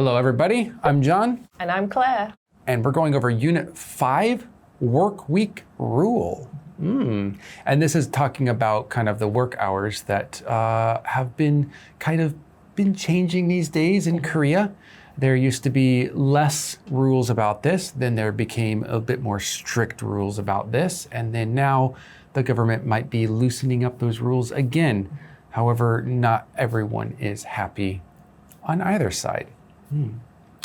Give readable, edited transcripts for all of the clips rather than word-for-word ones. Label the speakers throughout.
Speaker 1: Hello, everybody. I'm John.
Speaker 2: And I'm Claire.
Speaker 1: And we're going over Unit 5, Workweek Rule. And this is talking about kind of the work hours that have been changing these days in Korea. There used to be less rules about this, then there became a bit more strict rules about this, and then now the government might be loosening up those rules again. However, not everyone is happy on either side.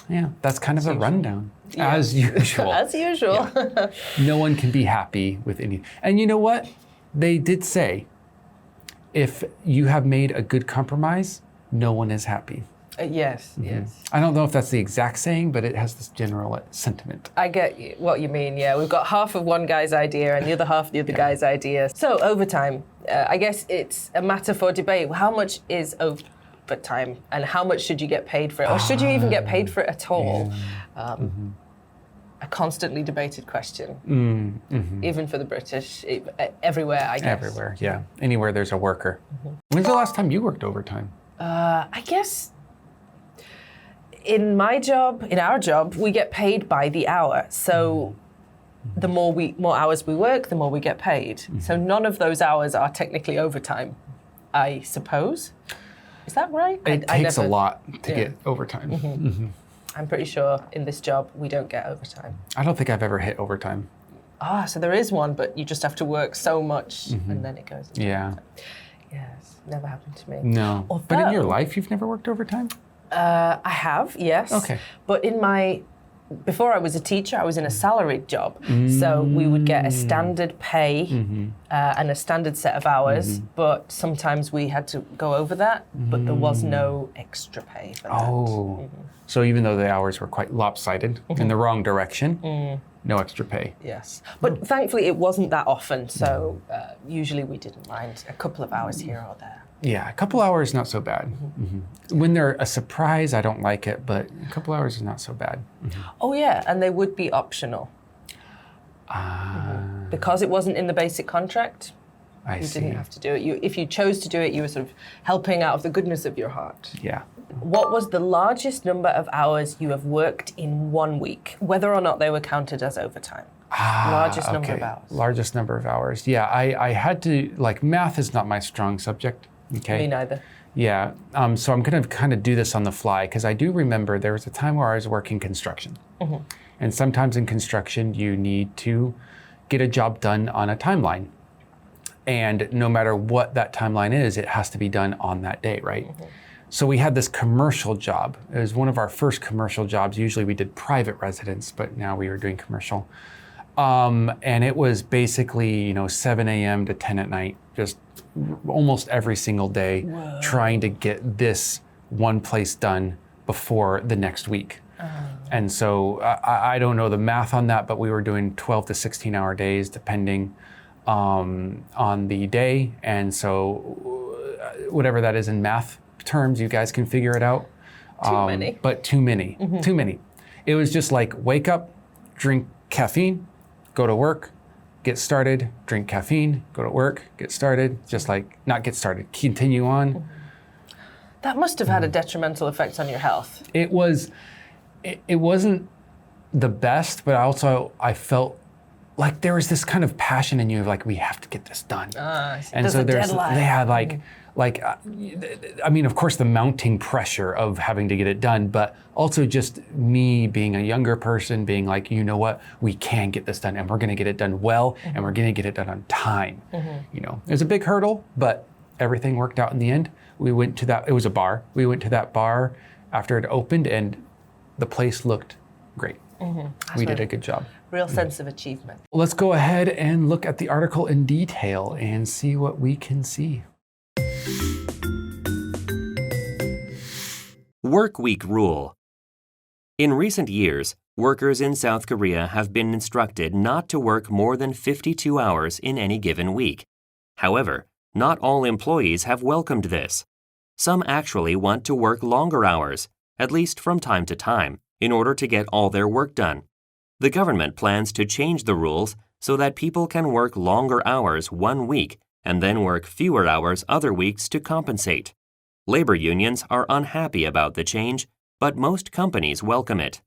Speaker 1: Yeah, that's kind of the rundown.
Speaker 2: Yeah.
Speaker 1: As usual.
Speaker 2: As usual.
Speaker 1: Yeah. No one can be happy with any. And you know what? They did say, if you have made a good compromise, no one is happy.
Speaker 2: Yes.
Speaker 1: I don't know if that's the exact saying, but it has this general sentiment.
Speaker 2: I get what you mean, yeah. We've got half of one guy's idea and the other half of the other guy's idea. So overtime, I guess it's a matter for debate. How much is overtime and how much should you get paid for it? Or should you even get paid for it at all? A constantly debated question, even for the British, everywhere, I guess.
Speaker 1: Everywhere, yeah. Anywhere there's a worker. When's the last time you worked overtime?
Speaker 2: I guess in our job, we get paid by the hour. So the more hours we work, the more we get paid. So none of those hours are technically overtime, I suppose. Is that right?
Speaker 1: It takes a lot to get overtime.
Speaker 2: I'm pretty sure in this job, we don't get overtime.
Speaker 1: I don't think I've ever hit overtime.
Speaker 2: So there is one, but you just have to work so much and then it goes.
Speaker 1: Yeah.
Speaker 2: Yes, never happened to me.
Speaker 1: No.
Speaker 2: Although,
Speaker 1: but in your life, you've never worked overtime?
Speaker 2: I have, yes.
Speaker 1: Okay.
Speaker 2: But before I was a teacher, I was in a salaried job. So we would get a standard pay and a standard set of hours, but sometimes we had to go over that, but there was no extra pay for that.
Speaker 1: So even though the hours were quite lopsided in the wrong direction, no extra pay.
Speaker 2: Yes. But thankfully it wasn't that often, so usually we didn't mind a couple of hours here or there.
Speaker 1: Yeah, a couple hours, not so bad. When they're a surprise, I don't like it, but a couple hours is not so bad.
Speaker 2: Oh yeah, and they would be optional. Because it wasn't in the basic contract, you didn't have to do it. If you chose to do it, you were sort of helping out of the goodness of your heart.
Speaker 1: Yeah.
Speaker 2: What was the largest number of hours you have worked in 1 week, whether or not they were counted as overtime? Largest number of hours.
Speaker 1: Largest number of hours. Yeah, I had to, math is not my strong subject. Okay.
Speaker 2: Me neither.
Speaker 1: Yeah, so I'm going to kind of do this on the fly because I do remember there was a time where I was working construction. And sometimes in construction, you need to get a job done on a timeline. And no matter what that timeline is, it has to be done on that day, right? So we had this commercial job. It was one of our first commercial jobs. Usually we did private residence, but now we were doing commercial. And it was basically, 7 a.m. to 10 at night, just almost every single day, trying to get this one place done before the next week. And so I don't know the math on that, but we were doing 12 to 16-hour days, depending on the day. And so whatever that is in math terms, you guys can figure it out.
Speaker 2: Too many.
Speaker 1: But too many, too many. It was just like wake up, drink caffeine, go to work, get started, drink caffeine, go to work, get started, just like not get started, continue on.
Speaker 2: That must have had a detrimental effect on your health.
Speaker 1: It wasn't the best, but I felt like there was this kind of passion in you of like, we have to get this done. And so they had of course the mounting pressure of having to get it done, but also just me being a younger person being like, you know what, we can get this done and we're gonna get it done well and we're gonna get it done on time. It was a big hurdle, but everything worked out in the end. We went to it was a bar. We went to that bar after it opened and the place looked great. We did a good job.
Speaker 2: Real sense of achievement.
Speaker 1: Let's go ahead and look at the article in detail and see what we can see.
Speaker 3: Workweek Rule. In recent years, workers in South Korea have been instructed not to work more than 52 hours in any given week. However, not all employees have welcomed this. Some actually want to work longer hours, at least from time to time, in order to get all their work done. The government plans to change the rules so that people can work longer hours 1 week and then work fewer hours other weeks to compensate. Labor unions are unhappy about the change but most companies welcome it.